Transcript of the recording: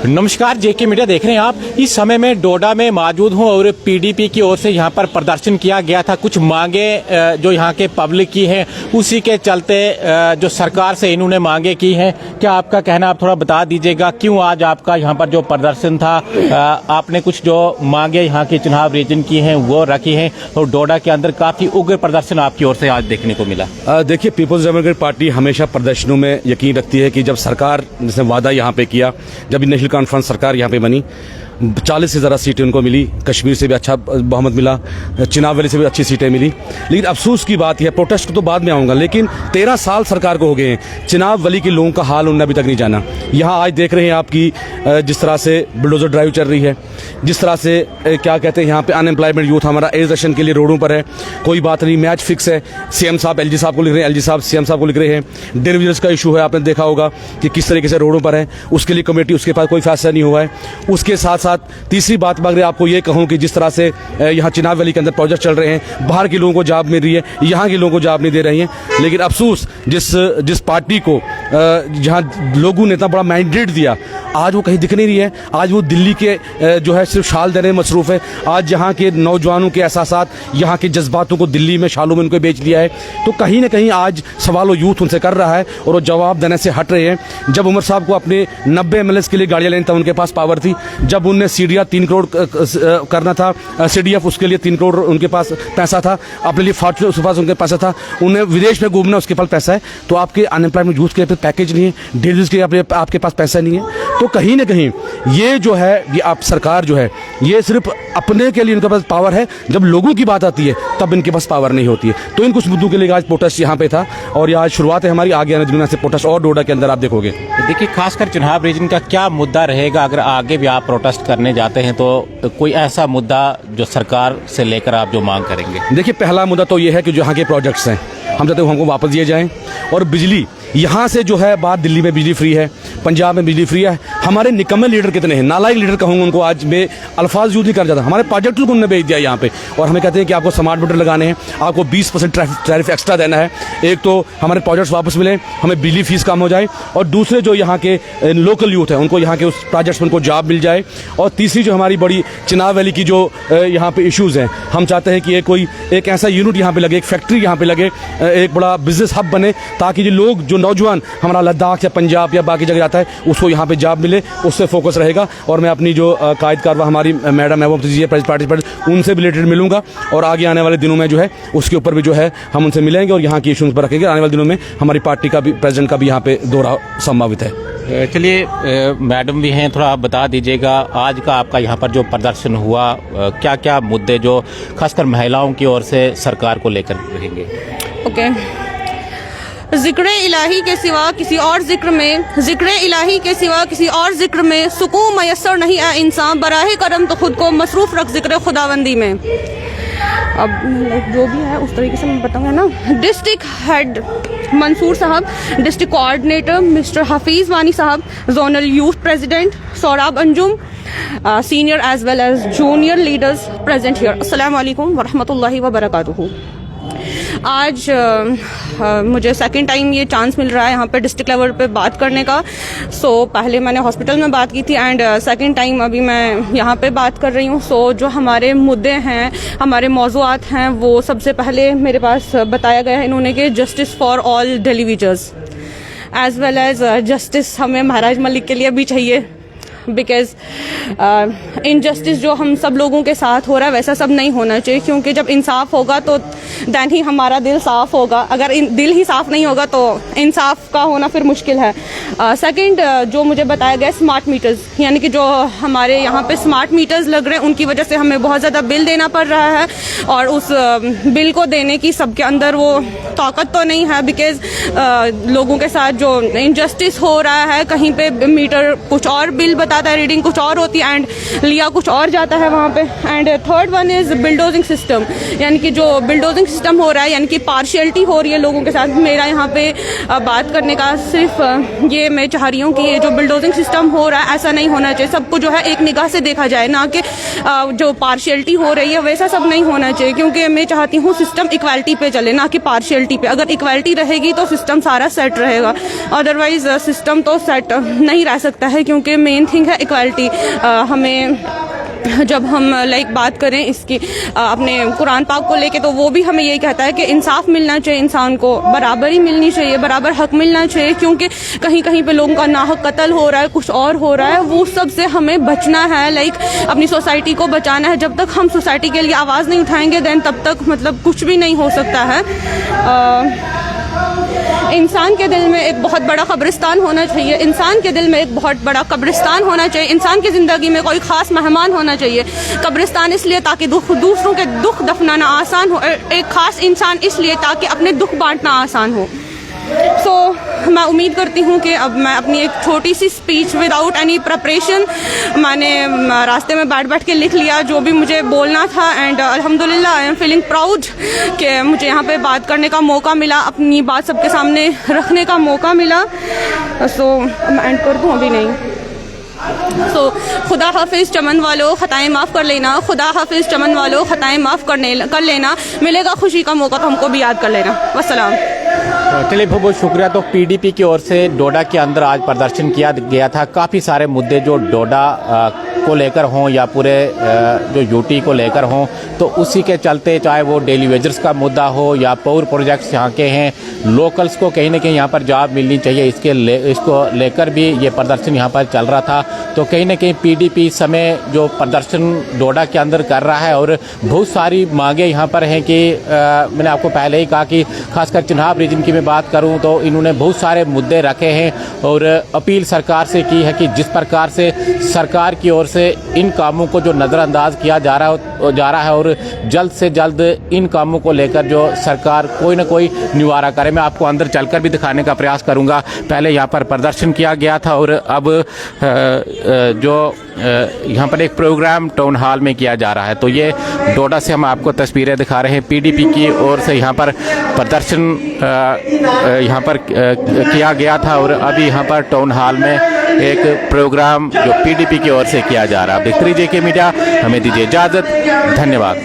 नमस्कार, जेके मीडिया देख रहे हैं आप। इस समय में डोडा में मौजूद हूं और पीडीपी की ओर से यहां पर प्रदर्शन किया गया था। कुछ मांगे जो यहां के पब्लिक की हैं, उसी के चलते जो सरकार से इन्होंने मांगे की हैं। क्या आपका कहना, आप थोड़ा बता दीजिएगा, क्यों आज आपका यहां पर जो प्रदर्शन था, आपने कुछ जो मांगे यहां के चुनाव रीजन की हैं वो रखी हैं और डोडा के अंदर काफी उग्र प्रदर्शन आपकी ओर से आज देखने को मिला? देखिए, पीपल्स डेमोक्रेटिक पार्टी हमेशा प्रदर्शनों में यकीन रखती है कि जब सरकार ने वादा यहाँ पे किया, जब नेशनल कॉन्फ्रेंस सरकार यहाँ पे बनी, 40 से ज़्यादा सीटें उनको मिली, कश्मीर से भी अच्छा बहुमत मिला, चिनाब वैली से भी अच्छी सीटें मिली। लेकिन अफसोस की बात है, प्रोटेस्ट तो बाद में आऊँगा, लेकिन 13 साल सरकार को हो गए हैं, चिनाब वैली के लोगों का हाल उन्होंने अभी तक नहीं जाना। यहाँ आज देख रहे हैं आपकी जिस तरह से बुलडोजर ड्राइव चल रही है, जिस तरह से क्या कहते हैं यहाँ पे अनएम्प्लॉयमेंट यूथ हमारा एजुकेशन के लिए रोडों पर है। कोई बात नहीं, मैच फिक्स है। सीएम साहब एलजी साहब को लिख रहे हैं, एलजी साहब सीएम साहब को लिख रहे हैं। डिविजन्स का इशू है, आपने देखा होगा कि किस तरीके से रोडों पर है, उसके लिए कमेटी, उसके पास कोई फैसला नहीं हुआ है। उसके साथ साथ तीसरी बात मगर आपको ये कहूँ कि जिस तरह से यहाँ चिनाब वैली के अंदर प्रोजेक्ट चल रहे हैं, बाहर के लोगों को जॉब मिल रही है, यहाँ के लोगों को जॉब नहीं दे रही है। लेकिन अफसोस जिस पार्टी को जहाँ लोगों ने इतना बड़ा मैंडेट दिया, आज वो कहीं दिख नहीं रही है। आज वो दिल्ली के जो है सिर्फ शाल देने में मसरूफ है। आज यहाँ के नौजवानों के एहसासात, यहाँ के जज्बातों को दिल्ली में शालों में उनको बेच दिया है। तो कहीं ना कहीं आज सवाल यूथ उनसे कर रहा है और वो जवाब देने से हट रहे हैं। जब उमर साहब को अपने 90 MLA के लिए गाड़ियाँ लेनी था, उनके पास पावर थी। जब उनने सीडिया 3 करोड़ करना था, CDF, उसके लिए 3 करोड़ उनके पास पैसा था। अपने लिए फॉर्चूनर उसके पास उनके पैसा था। उन्हें विदेश में घूमना, उसके पास पैसा है। तो आपके अनएम्प्लॉयमेंट यूथ के पैकेज नहीं है, डिलीवरीज के आपके पास पैसा नहीं है। तो कहीं ना कहीं ये जो है, ये आप सरकार जो है, ये सिर्फ अपने के लिए इनके पास पावर है। जब लोगों की बात आती है तब इनके पास पावर नहीं होती है। तो इन कुछ मुद्दों के लिए आज प्रोटेस्ट यहाँ पे था और ये आज शुरुआत है हमारी। आगे आने दिनों में से प्रोटेस्ट और डोडा के अंदर आप देखोगे। देखिए, खासकर चुनाव रीजन का क्या मुद्दा रहेगा अगर आगे भी आप प्रोटेस्ट करने जाते हैं, तो कोई ऐसा मुद्दा जो सरकार से लेकर आप जो मांग करेंगे? देखिए, पहला मुद्दा तो ये है कि जो यहाँ के प्रोजेक्ट्स हैं, हम चाहते हैं हमको वापस दिए जाएं। और बिजली यहाँ से जो है, बात दिल्ली में बिजली फ्री है, पंजाब में बिजली फ्री है। हमारे निकम्मे लीडर कितने हैं, नालायक लीडर कहूँगा उनको, आज में अल्फाज यूज नहीं कर जाता। हमारे प्रोजेक्ट को उन्होंने भेज दिया यहाँ पे और हमें कहते हैं कि आपको स्मार्ट मीटर लगाने हैं, आपको 20% टैरिफ एक्स्ट्रा देना है। एक तो हमारे प्रोजेक्ट्स वापस मिले, हमें बिजली फीस कम हो जाए, और दूसरे जो यहाँ के लोकल यूथ है उनको यहाँ के उस प्रोजेक्ट्स में उनको जॉब मिल जाए। और तीसरी जो हमारी बड़ी चिनाब वैली की जो यहाँ पे इशूज़ हैं, हम चाहते हैं कि एक ऐसा यूनिट यहाँ पे लगे, एक फैक्ट्री यहाँ पे लगे, एक बड़ा बिजनेस हब बने, ताकि जो लोग, जो नौजवान हमारा लद्दाख या पंजाब या बाकी जगह जाता है, उसको यहाँ पे जॉब मिले, उससे फोकस रहेगा। और मैं अपनी जो कायद कारवा हमारी मैडम है, वो पार्टिसिपेंट, उनसे भी रिलेटेड मिलूंगा और आगे आने वाले दिनों में जो है उसके ऊपर भी जो है हम उनसे मिलेंगे और यहाँ की इशूज़ पर रखेंगे। आने वाले दिनों में हमारी पार्टी का भी, प्रेसिडेंट का भी यहाँ पे दौरा संभावित है। चलिए, मैडम भी हैं, थोड़ा आप बता दीजिएगा आज का आपका यहाँ पर जो प्रदर्शन हुआ, क्या क्या मुद्दे जो खासकर महिलाओं की ओर से सरकार को लेकर रहेंगे? ओके, जिक्र इलाही के सिवा किसी और जिक्र में, जिक्र इलाही के सिवा किसी और जिक्र में सुकून मयसर नहीं है इंसान, बराहे करम तो खुद को मसरूफ रख जिक्र खुदाबंदी में। अब जो भी है उस तरीके से मैं बताऊंगा ना। डिस्ट्रिक्ट हेड मंसूर साहब, district coordinator mister Hafeez Wani साहब, zonal youth president Saurabh Anjum, senior as well as junior leaders present here. अस्सलाम वालेकुम वरहमतुल्लाहि वबरकातुहू। आज मुझे सेकंड टाइम ये चांस मिल रहा है यहाँ पे डिस्ट्रिक्ट लेवल पे बात करने का। पहले मैंने हॉस्पिटल में बात की थी एंड सेकंड टाइम अभी मैं यहाँ पे बात कर रही हूँ। जो हमारे मुद्दे हैं, हमारे मौज़ूआत हैं, वो सबसे पहले मेरे पास बताया गया है इन्होंने कि justice for all daily wagers as well as justice हमें महाराज मलिक के लिए भी चाहिए, बिकॉज इनजस्टिस जो हम सब लोगों के साथ हो रहा है वैसा सब नहीं होना चाहिए, क्योंकि जब इंसाफ होगा तो दैन ही हमारा दिल साफ़ होगा। अगर दिल ही साफ़ नहीं होगा तो इंसाफ का होना फिर मुश्किल है। सेकंड, जो मुझे बताया गया स्मार्ट मीटर्स, यानी कि जो हमारे यहाँ पे स्मार्ट मीटर्स लग रहे हैं उनकी वजह से हमें बहुत ज़्यादा बिल देना पड़ रहा है और उस बिल को देने की सबके अंदर वो ताकत तो नहीं है, बिकॉज लोगों के साथ जो इनजस्टिस हो रहा है, कहीं पे मीटर कुछ और बिल बता बताता है, रीडिंग कुछ और होती है एंड लिया कुछ और जाता है वहाँ पे। And third one is bulldozing system, यानी कि जो बिल्डोजिंग सिस्टम हो रहा है, यानी कि पार्शियलिटी हो रही है लोगों के साथ। मेरा यहाँ पे बात करने का सिर्फ ये मैं चाह रही हूँ कि ये जो बिल्डोजिंग सिस्टम हो रहा है ऐसा नहीं होना चाहिए। सबको जो है एक निगाह से देखा जाए, ना कि जो पार्शियलिटी हो रही है वैसा सब नहीं होना चाहिए, क्योंकि मैं चाहती हूँ सिस्टम इक्वालिटी पे चले, ना कि पार्शियलिटी पे। अगर इक्वालिटी रहेगी तो सिस्टम सारा सेट रहेगा, अदरवाइज सिस्टम तो सेट नहीं रह सकता है, क्योंकि मेन थिंग है इक्वालिटी। हमें जब हम बात करें इसकी अपने कुरान पाक को लेके, तो वो भी हमें यही कहता है कि इंसाफ मिलना चाहिए, इंसान को बराबरी मिलनी चाहिए, बराबर हक मिलना चाहिए। क्योंकि कहीं कहीं पे लोगों का नाहक कत्ल हो रहा है, कुछ और हो रहा है, वो सब से हमें बचना है। अपनी सोसाइटी को बचाना है। जब तक हम सोसाइटी के लिए आवाज़ नहीं उठाएंगे देन तब तक मतलब कुछ भी नहीं हो सकता है। इंसान के दिल में एक बहुत बड़ा कब्रिस्तान होना चाहिए, इंसान के दिल में एक बहुत बड़ा कब्रिस्तान होना चाहिए, इंसान की ज़िंदगी में कोई ख़ास मेहमान होना चाहिए। कब्रिस्तान इसलिए ताकि दूसरों के दुख दफनाना आसान हो, एक ख़ास इंसान इसलिए ताकि अपने दुख बांटना आसान हो। सो मैं उम्मीद करती हूँ कि अब मैं अपनी एक छोटी सी स्पीच विदाउट एनी प्रिपरेशन मैंने रास्ते में बैठ के लिख लिया जो भी मुझे बोलना था। एंड अल्हम्दुलिल्लाह आई एम फीलिंग प्राउड कि मुझे यहाँ पे बात करने का मौका मिला, अपनी बात सबके सामने रखने का मौका मिला। सो मैं एंड कर दूँ अभी नहीं। सो खुदा हाफिज़ चमन वालों, ख़ताएँ माफ़ कर लेना। खुदा हाफिज़ चमन वालों, ख़ताएँ माफ़ कर लेना। मिलेगा खुशी का मौका तो हमको भी याद कर लेना। वस्सलाम। चलिए बहुत बहुत शुक्रिया। तो पीडीपी की ओर से डोडा के अंदर आज प्रदर्शन किया गया था। काफ़ी सारे मुद्दे जो डोडा को लेकर हों या पूरे जो यूटी को लेकर हों, तो उसी के चलते चाहे वो डेली वेजर्स का मुद्दा हो या पावर प्रोजेक्ट्स यहाँ के हैं, लोकल्स को कहीं ना कहीं यहाँ पर जॉब मिलनी चाहिए, इसको लेकर भी ये प्रदर्शन यहाँ पर चल रहा था। तो कहीं ना कहीं पीडीपी इस समय जो प्रदर्शन डोडा के अंदर कर रहा है और बहुत सारी मांगे यहाँ पर हैं कि मैंने आपको पहले ही कहा कि खासकर चिन्हाब रीजन की मैं बात करूँ तो इन्होंने बहुत सारे मुद्दे रखे हैं और अपील सरकार से की है कि जिस प्रकार से सरकार की ओर से इन कामों को जो नज़रअंदाज किया जा रहा है और जल्द से जल्द इन कामों को लेकर जो सरकार कोई ना कोई निवारा करे। मैं आपको अंदर चलकर भी दिखाने का प्रयास करूंगा। पहले यहाँ पर प्रदर्शन किया गया था और अब जो यहाँ पर एक प्रोग्राम टाउन हॉल में किया जा रहा है। तो ये डोडा से हम आपको तस्वीरें दिखा रहे हैं। पीडीपी की ओर से यहाँ पर प्रदर्शन यहाँ पर किया गया था और अभी यहाँ पर टाउन हॉल में एक प्रोग्राम जो पीडीपी की ओर से किया जा रहा है। देखते रहिए जेके मीडिया, हमें दीजिए इजाज़त। धन्यवाद।